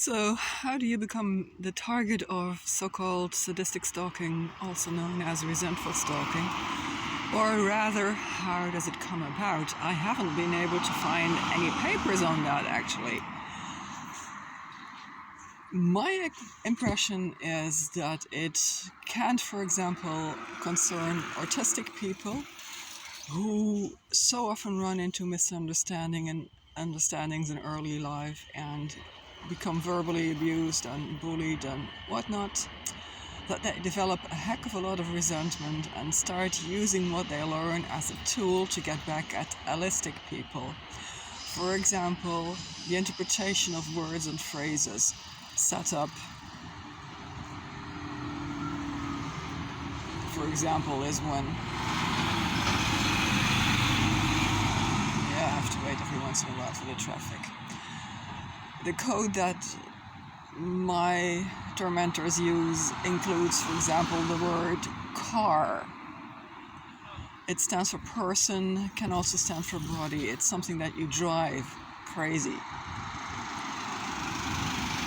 So, how do you become the target of so-called sadistic stalking, also known as resentful stalking? Or rather, how does it come about? I haven't been able to find any papers on that, actually. My impression is that it can't, for example, concern autistic people who so often run into misunderstandings in early life and become verbally abused and bullied and whatnot, that they develop a heck of a lot of resentment and start using what they learn as a tool to get back at allistic people. For example, the interpretation of words and phrases set up, for example, is when I have to wait every once in a while for the traffic. The code that my tormentors use includes, for example, the word car. It stands for person, can also stand for body. It's something that you drive crazy.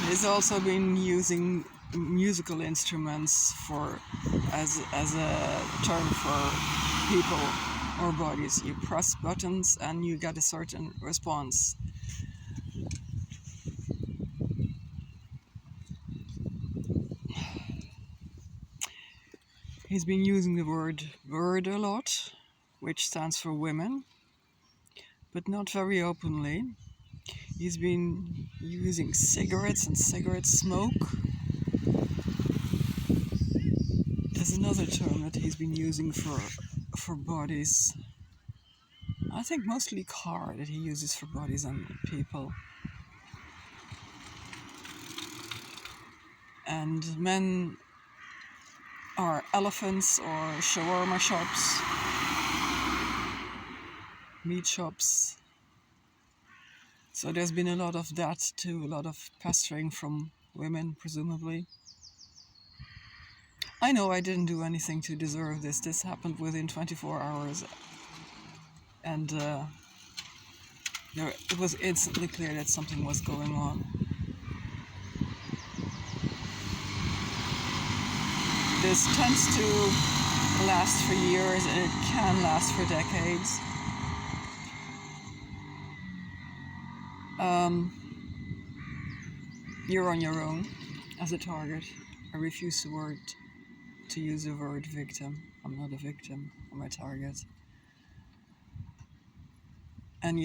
He's also been using musical instruments as a term for people or bodies. You press buttons and you get a certain response. He's been using the word bird a lot, which stands for women, but not very openly. He's been using cigarettes and cigarette smoke. There's another term that he's been using for bodies. I think mostly car that he uses for bodies and people. And men are elephants or shawarma shops, meat shops. So there's been a lot of that too, a lot of pestering from women, presumably. I know I didn't do anything to deserve this. This happened within 24 hours. And it was instantly clear that something was going on. This tends to last for years, and it can last for decades. You're on your own as a target. I refuse to use the word victim. I'm not a victim. I'm a target. And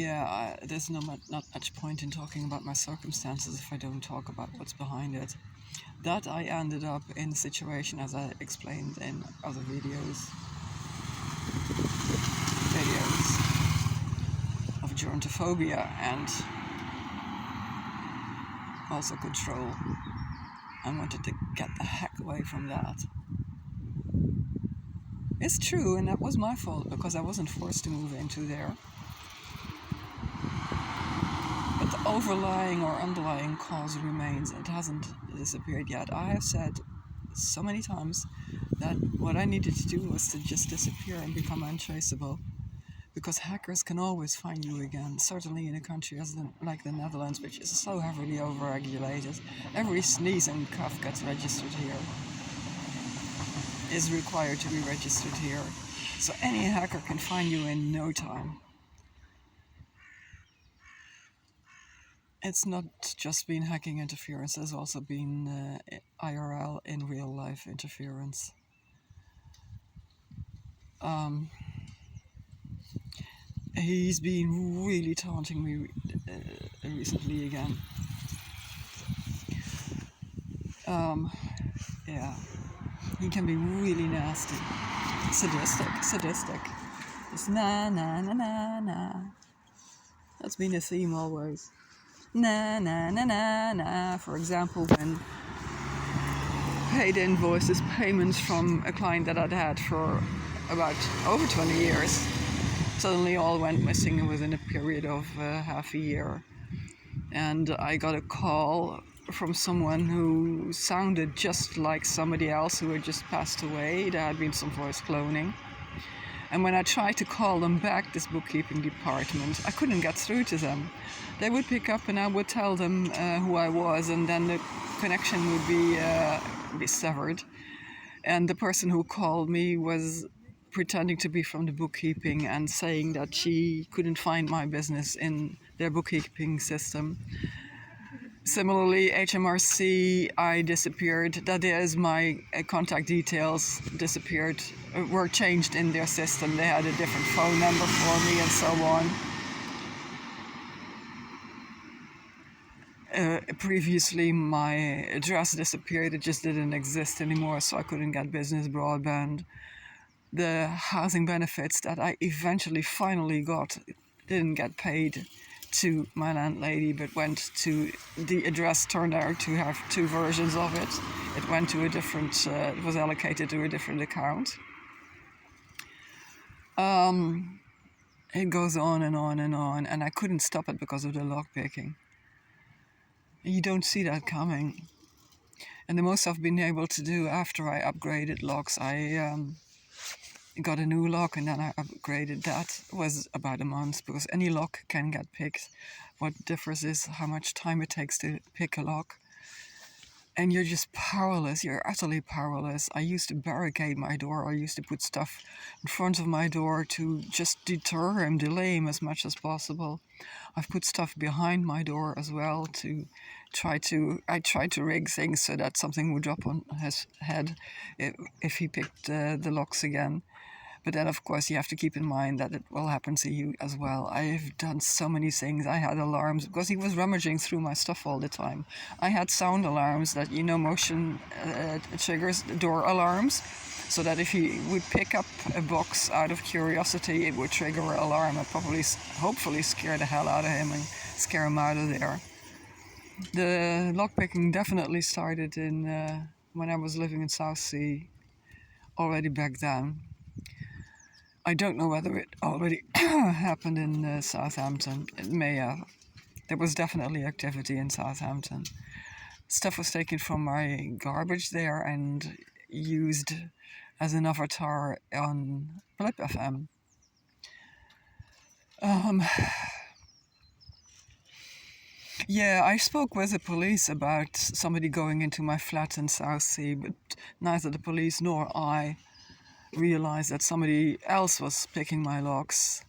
there's not much point in talking about my circumstances if I don't talk about what's behind it. That I ended up in a situation, as I explained in other videos of gerontophobia and also control. I wanted to get the heck away from that. It's true, and that was my fault because I wasn't forced to move into there. But the overlying or underlying cause remains. It hasn't disappeared yet. I have said so many times that what I needed to do was to just disappear and become untraceable, because hackers can always find you again, certainly in a country like the Netherlands, which is so heavily overregulated. Every sneeze and cough gets registered here, is required to be registered here. So any hacker can find you in no time. It's not just been hacking interference, there's also been IRL, in real life interference. He's been really taunting me recently again. He can be really nasty. Sadistic. It's na na na na na. That's been a theme always. Na na na na na. For example, when paid invoices, payments from a client that I'd had for about over 20 years, suddenly all went missing within a period of half a year. And I got a call from someone who sounded just like somebody else who had just passed away. There had been some voice cloning. And when I tried to call them back, this bookkeeping department, I couldn't get through to them. They would pick up and I would tell them who I was, and then the connection would be severed. And the person who called me was pretending to be from the bookkeeping and saying that she couldn't find my business in their bookkeeping system. Similarly, HMRC, I disappeared. That is, my contact details disappeared, were changed in their system. They had a different phone number for me and so on. Previously, my address disappeared. It just didn't exist anymore, so I couldn't get business broadband. The housing benefits that I eventually finally got didn't get paid to my landlady, but went to the address. Turned out to have two versions of it. It went to a different, it was allocated to a different account. It goes on and on and on, and I couldn't stop it because of the lockpicking. You don't see that coming. And the most I've been able to do after I upgraded locks, I got a new lock and then I upgraded that, was about a month, because any lock can get picked. What differs is how much time it takes to pick a lock. And you're just powerless. You're utterly powerless. I used to barricade my door. I used to put stuff in front of my door to just deter him, delay him as much as possible. I've put stuff behind my door as well to I tried to rig things so that something would drop on his head if he picked the locks again. But then, of course, you have to keep in mind that it will happen to you as well. I've done so many things. I had alarms because he was rummaging through my stuff all the time. I had sound alarms that, motion triggers door alarms, so that if he would pick up a box out of curiosity, it would trigger an alarm and hopefully scare the hell out of him and scare him out of there. The lockpicking definitely started when I was living in South Sea, already back then. I don't know whether it already happened in Southampton. It may have. There was definitely activity in Southampton. Stuff was taken from my garbage there and used as an avatar on Blip FM. Yeah, I spoke with the police about somebody going into my flat in South Sea, but neither the police nor I realized that somebody else was picking my locks.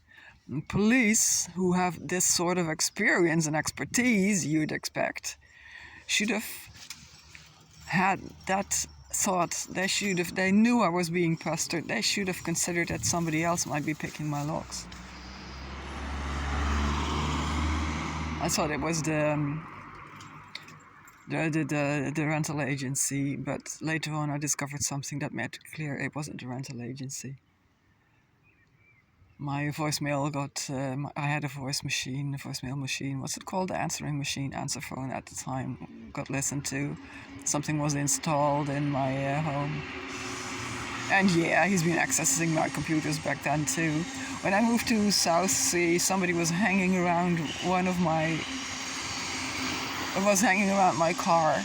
Police, who have this sort of experience and expertise you'd expect, should have had that thought. They knew I was being pestered. They should have considered that somebody else might be picking my locks. I thought it was the rental agency, but later on I discovered something that made it clear it wasn't the rental agency. My voicemail I had a voicemail machine, what's it called? The answering machine, answer phone at the time, got listened to. Something was installed in my home. And yeah, he's been accessing my computers back then too. When I moved to South Sea, somebody was hanging around my car.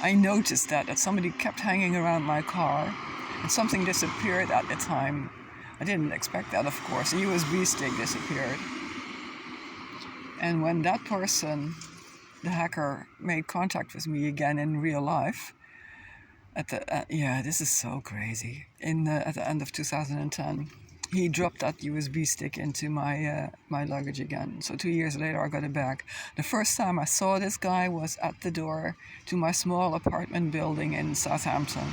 I noticed that somebody kept hanging around my car, and something disappeared at the time. I didn't expect that, of course. A USB stick disappeared. And when that person, the hacker, made contact with me again in real life, this is so crazy. At the end of 2010, he dropped that USB stick into my luggage again. So 2 years later, I got it back. The first time I saw this guy was at the door to my small apartment building in Southampton.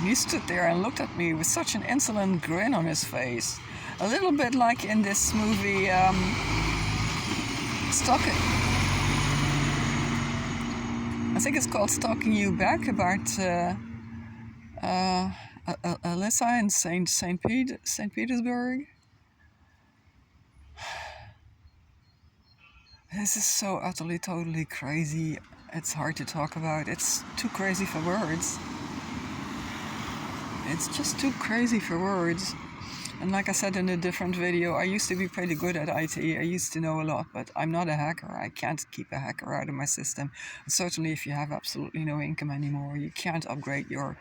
He stood there and looked at me with such an insolent grin on his face. A little bit like in this movie, Stalking. I think it's called Stalking You Back, about Alyssa in St. Petersburg. This is so utterly, totally crazy. It's hard to talk about. It's too crazy for words. It's just too crazy for words. And like I said in a different video, I used to be pretty good at IT. I used to know a lot, but I'm not a hacker. I can't keep a hacker out of my system. And certainly if you have absolutely no income anymore, you can't upgrade your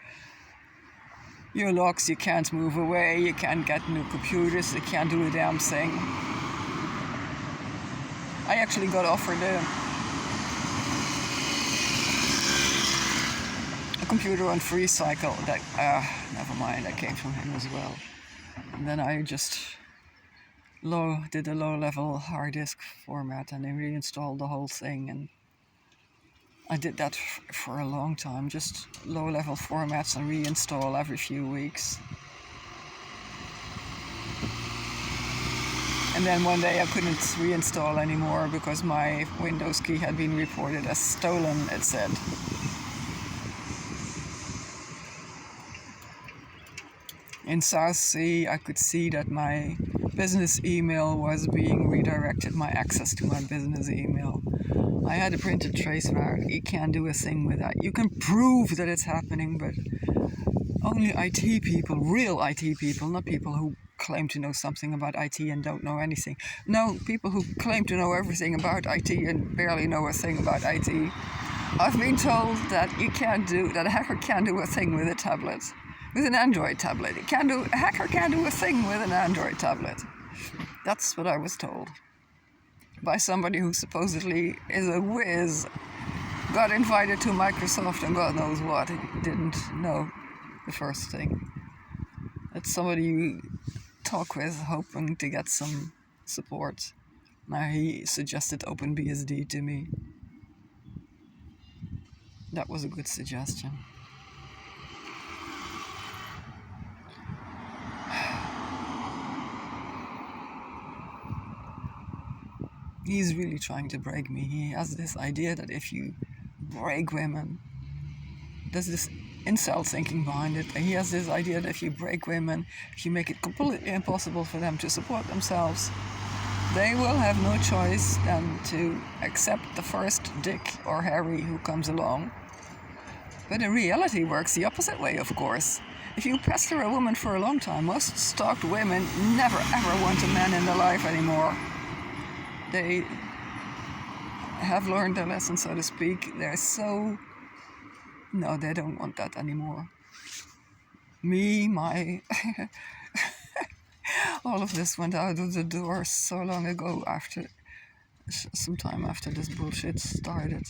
your locks, you can't move away, you can't get new computers, you can't do a damn thing. I actually got offered a computer on free cycle. That never mind, that came from him as well. And then I just did a low-level hard disk format and I reinstalled the whole thing, and I did that for a long time, just low-level formats and reinstall every few weeks. And then one day I couldn't reinstall anymore because my Windows key had been reported as stolen, it said. In South Sea, I could see that my business email was being redirected, my access to my business email. I had a printed traceroute. You can't do a thing with that. You can prove that it's happening, but only IT people, real IT people, not people who claim to know something about IT and don't know anything. No, people who claim to know everything about IT and barely know a thing about IT. I've been told that a hacker can't do a thing with a tablet. With an Android tablet. A hacker can't do a thing with an Android tablet. That's what I was told. By somebody who supposedly is a whiz, got invited to Microsoft and God knows what. He didn't know the first thing. It's somebody you talk with hoping to get some support. Now he suggested OpenBSD to me. That was a good suggestion. He's really trying to break me. He has this idea that if you break women, there's this incel thinking behind it. He has this idea that if you break women, if you make it completely impossible for them to support themselves, they will have no choice than to accept the first Dick or Harry who comes along. But in reality, it works the opposite way, of course. If you pester a woman for a long time, most stalked women never ever want a man in their life anymore. They have learned their lesson, so to speak. No, they don't want that anymore. All of this went out of the door so long ago, sometime after this bullshit started.